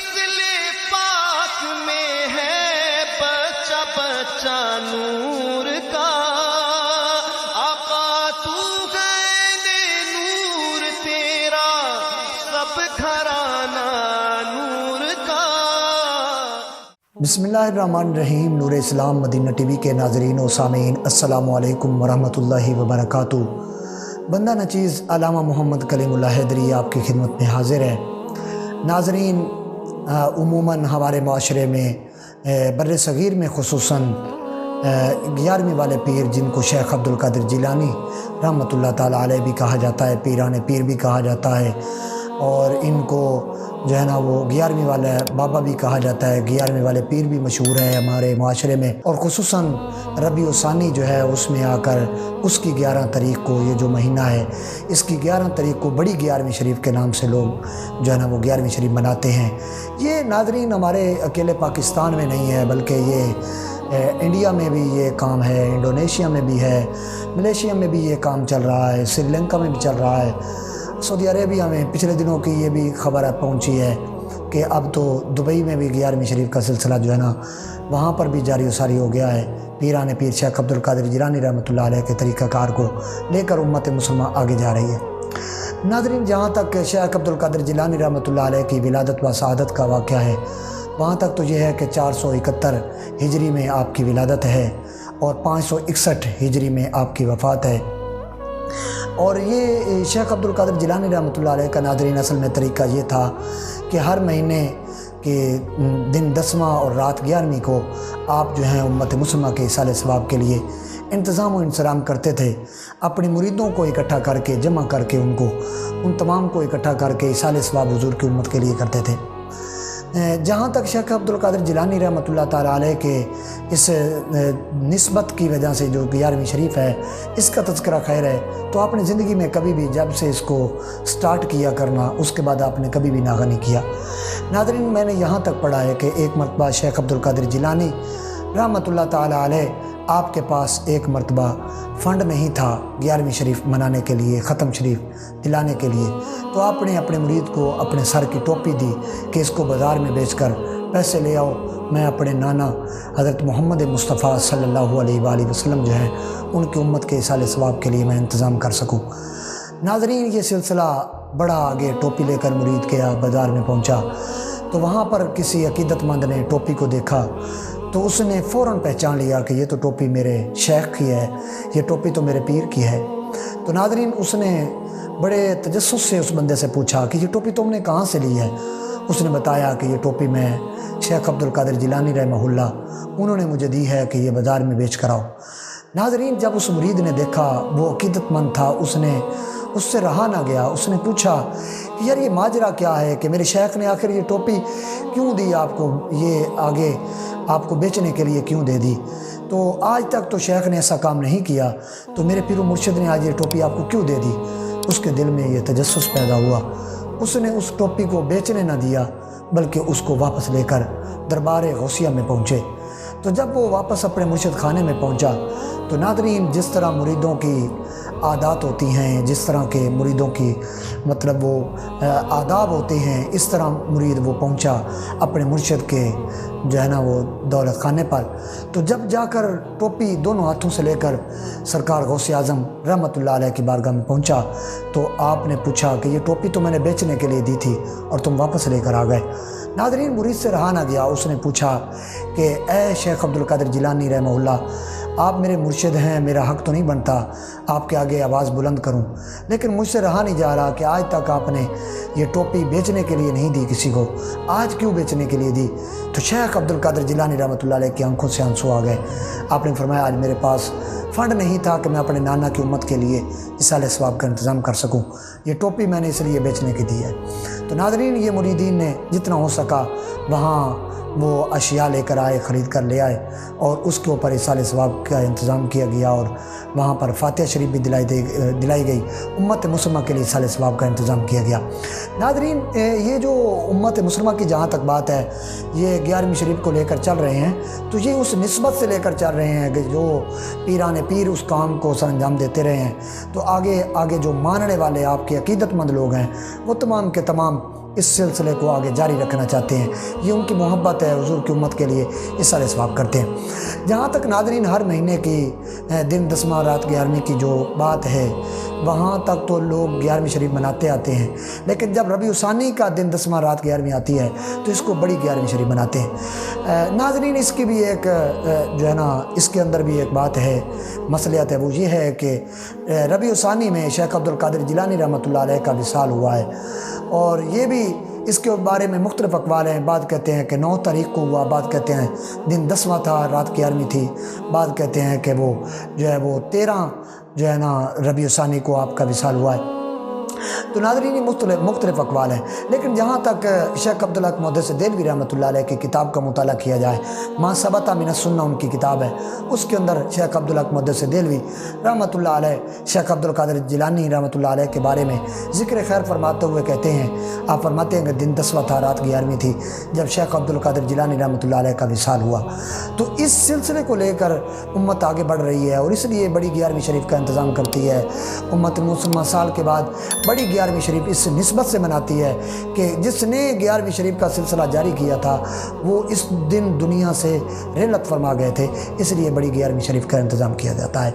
नस्ल पाक में है बच्चा बच्चा नूर का, आका तू गैने नूर तेरा सब घराना नूर का। बिस्मिल्लाहिर्रहमानिर्रहीम। नूर इस्लाम मदीना टीवी के नाज़रीन व सामीन, अस्सलामु अलैकुम वरहमतुल्लाहि वबरकातुहू। बंदा नचीज़ अल्लामा मोहम्मद कलीमुल्लाह हैदरी आपकी खिदमत में हाज़िर है। नाज़रीन, उमूमन हमारे माशरे में बर्र सग़ीर में ख़ुसूसन 11वीं वाले पीर, जिनको शेख अब्दुल कादिर जिलानी रहमतुल्लाह ताला अलैह भी कहा जाता है, पीराने पीर भी कहा जाता है, और इनको जो है ना वो 11वीं वाला बाबा भी कहा जाता है। 11वीं वाले पीर भी मशहूर है हमारे माशरे में, और ख़ुसूसन रबीउ सानी जो है उसमें आकर उसकी 11 तारीख़ को, ये जो महीना है इसकी 11 तारीख़ को बड़ी 11वीं शरीफ के नाम से लोग जो है ना वो 11वीं शरीफ मनाते हैं। ये नाज़रीन हमारे अकेले पाकिस्तान में नहीं है, बल्कि ये इंडिया में भी ये काम है, इंडोनेशिया में भी है, मलेशिया में भी ये काम चल रहा है, श्रीलंका में भी चल रहा है, सऊदी अरेबिया में पिछले दिनों की ये भी खबर पहुंची है कि अब तो दुबई में भी 11वीं शरीफ का सिलसिला जो है ना वहाँ पर भी जारी सारी हो गया है। पीराने पीर शेख अब्दुल कादिर जिलानी रहमतुल्लाह अलैह के तरीक़ाकार को लेकर उम्मत मुसलमा आगे जा रही है। नाज़रीन, जहाँ तक शेख अब्दुल कादिर जिलानी रहमतुल्लाह अलैह की विलादत व शहादत का वाक़या है, वहाँ तक तो ये है कि 471 हिजरी में आपकी विलादत है और 561 हिजरी में आपकी वफ़ात है। और ये शेख अब्दुल कादिर जिलानी रहमतुल्लाह अलैह का नाज़रीन असल में तरीक़ा ये था कि हर महीने के दिन 10वां और रात 11वीं को आप जो हैं उम्मत मुसलमा के इसाले सवाब के लिए इंतज़ाम व इंतज़ाम करते थे। अपने मुरीदों को इकट्ठा करके, जमा करके, उन तमाम को इकट्ठा करके इसाले सवाब हुज़ूर की उम्मत के लिए करते थे। जहाँ तक शेख अब्दुल कादिर जिलानी रहमतुल्लाह ताला अलैह के इस निस्बत की वजह से जो 11वीं शरीफ है इसका तज़किरा खैर है, तो आपने ज़िंदगी में कभी भी जब से इसको स्टार्ट किया करना उसके बाद आपने कभी भी नागा नहीं किया। नाज़रीन, मैंने यहाँ तक पढ़ा है कि एक मरतबा शेख अब्दुल कादिर जिलानी रहमतुल्लाह ताला अलैह आपके पास एक मरतबा फ़ंड नहीं था 11वीं शरीफ मनाने के लिए, ख़त्म शरीफ दिलाने के लिए, तो आपने अपने मुरीद को अपने सर की टोपी दी कि इसको बाज़ार में बेचकर पैसे ले आओ, मैं अपने नाना हज़रत मोहम्मद मुस्तफ़ा सल्लल्लाहु अलैहि वसल्लम जो है उनकी उम्मत के इसाले सवाब के लिए मैं इंतज़ाम कर सकूं। नाज़रीन, ये सिलसिला बड़ा आगे, टोपी लेकर मुरीद गया, बाज़ार में पहुंचा तो वहाँ पर किसी अकीदतमंद ने टोपी को देखा तो उसने फ़ौरन पहचान लिया कि ये तो टोपी मेरे शेख की है, ये टोपी तो मेरे पीर की है। तो नाज़रीन, उसने बड़े तजस्सुस से उस बंदे से पूछा कि ये टोपी तुमने कहाँ से ली है। उसने बताया कि ये टोपी मैं शेख अब्दुल कादिर जिलानी रहमहुल्लाह उन्होंने मुझे दी है कि ये बाज़ार में बेच कर आओ। नाज़रीन, जब उस मुरीद ने देखा वो अकीदतमंद था, उससे रहा ना गया। उसने पूछा कि यार ये माजरा क्या है कि मेरे शेख ने आखिर ये टोपी क्यों दी आपको, ये आगे आपको बेचने के लिए क्यों दे दी। तो आज तक तो शेख ने ऐसा काम नहीं किया, तो मेरे पीर मुर्शिद ने आज ये टोपी आपको क्यों दे दी। उसके दिल में ये तजस्सुस पैदा हुआ। उसने उस टोपी को बेचने ना दिया, बल्कि उसको वापस लेकर दरबार गौसिया में पहुँचे। तो जब वो वापस अपने मुर्शिद खाने में पहुँचा तो नाज़रीन, जिस तरह मुरीदों की आदत होती हैं, जिस तरह के मुरीदों की मतलब वो आदाब होते हैं, इस तरह मुरीद वो पहुंचा अपने मुर्शिद के जो है ना वो दौलत खाने पर। तो जब जाकर टोपी दोनों हाथों से लेकर सरकार गौसे आज़म रहमतुल्लाह अलैह की बारगाह में पहुंचा तो आपने पूछा कि ये टोपी तो मैंने बेचने के लिए दी थी और तुम वापस लेकर आ गए। नाज़रीन, मुरीद से रहा ना गया। उसने पूछा कि ए शेख अब्दुल कादिर जिलानी रहमहुल्लाह, आप मेरे मुर्शिद हैं, मेरा हक़ तो नहीं बनता आपके आगे आवाज़ बुलंद करूं, लेकिन मुझसे रहा नहीं जा रहा कि आज तक आपने ये टोपी बेचने के लिए नहीं दी किसी को, आज क्यों बेचने के लिए दी। तो शेख अब्दुल कादिर जिलानी रहमतुल्लाह अलैह की आंखों से आंसू आ गए। आपने फरमाया आज मेरे पास फ़ंड नहीं था कि मैं अपने नाना की उम्मत के लिए इसाले सवाब का इंतज़ाम कर सकूं, ये टोपी मैंने इसलिए बेचने की दी है। तो नाज़रीन, ये मुरीदीन ने जितना हो सका वहाँ वो अशिया लेकर आए, ख़रीद कर ले आए और उसके ऊपर इसाले सवाब का इंतज़ाम किया गया और वहाँ पर फातिहा शरीफ भी दिलाई गई। उम्मत मुसलमा के लिए इसाले सवाब का इंतज़ाम किया गया। नाज़रीन, ये जो उम्मत मुसलमा की जहाँ तक बात है, ये 11वीं शरीफ को लेकर चल रहे हैं, तो ये उस निस्बत से लेकर चल रहे हैं कि जो पीराने पीर उस काम को सर अंजाम देते रहे हैं, तो आगे आगे जो मानने वाले आपके अकीदतमंद लोग हैं वो तमाम के तमाम इस सिलसिले को आगे जारी रखना चाहते हैं। ये उनकी मोहब्बत है, हुजूर की उम्मत के लिए इसाले सवाब करते हैं। जहाँ तक नाज़रीन हर महीने की दिन 10वां रात 11वीं की जो बात है, वहाँ तक तो लोग 11वीं शरीफ मनाते आते हैं, लेकिन जब रबीउ सानी का दिन 10वां रात 11वीं आती है तो इसको बड़ी 11वीं शरीफ मनाते हैं। नाज़रीन इसकी भी एक जो है ना, इसके अंदर भी एक बात है, मसलियत है, वो ये है कि रबीउ सानी में शेख अब्दुल कादिर जिलानी रहमतुल्लाह अलैह का विसाल हुआ है, और ये भी इसके बारे में मुख्तलिफ अक़वाल हैं। बाद कहते हैं कि 9 तारीख को हुआ, बाद कहते हैं दिन 10वां था, रात 11वीं थी, बाद कहते हैं कि वो जो है वो 13 जो है ना रबीउ सानी को आपका विसाल हुआ है। तो नाज़रीन मुख्तलिफ अक़वाल हैं, लेकिन जहाँ तक शेख अब्दुल हक मुहद्दिस देलवी रहमतुल्लाह अलैह की किताब का मुताला किया जाए, मा सबता मिन सुन्नह उनकी किताब है, उसके अंदर शेख अब्दुल हक मुहद्दिस देलवी रहमतुल्लाह अलैह शेख अब्दुल कादिर जिलानी रहमतुल्लाह अलैह के बारे में ज़िक्र खैर फरमाते हुए कहते हैं, आप फरमाते हैं कि दिन 10वां था, रात 11वीं थी, जब शेख अब्दुल कादिर जिलानी रहमतुल्लाह अलैह का विसाल हुआ। तो इस सिलसिले को लेकर उम्मत आगे बढ़ रही है, और इसलिए बड़ी 11वीं शरीफ का इंतज़ाम करती है। उम्मत मुसलमान साल के बाद बड़ी 11वीं शरीफ इस निस्बत से मनाती है कि जिसने 11वीं शरीफ का सिलसिला जारी किया था वो इस दिन दुनिया से रहलत फरमा गए थे, इसलिए बड़ी 11वीं शरीफ का इंतज़ाम किया जाता है।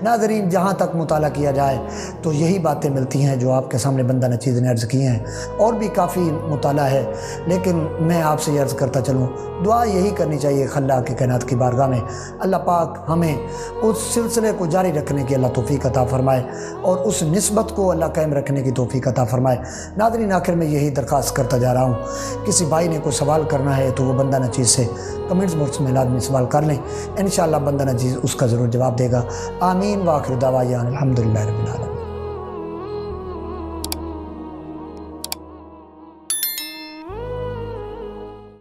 नाज़रीन जहाँ तक मुताला किया जाए तो यही बातें मिलती हैं जो आपके सामने बंदा नचीज़ ने अर्ज़ की हैं, और भी काफ़ी मुताला है, लेकिन मैं आपसे अर्ज़ करता चलूँ, दुआ यही करनी चाहिए खल्लाक़ के कायनात की बारगाह में, अल्लाह पाक हमें उस सिलसिले को जारी रखने की अल्लाह तौफ़ीक़ अता फ़रमाए, और उस निस्बत को अल्लाह कायम रखने की तौफ़ीक़ अता फ़रमाए। नाज़रीन आखिर में यही दरख्वास्त करता जा रहा हूँ, किसी भाई ने कोई सवाल करना है तो वो बंदा नचीज़ से कमेंट्स बॉक्स में लाजमी सवाल कर लें, इंशाअल्लाह बंदा नचीज़ उसका ज़रूर जवाब देगा। आमीन व आखिर दावा अल्हम्दुलिल्लाहि रब्बिल आलमीन।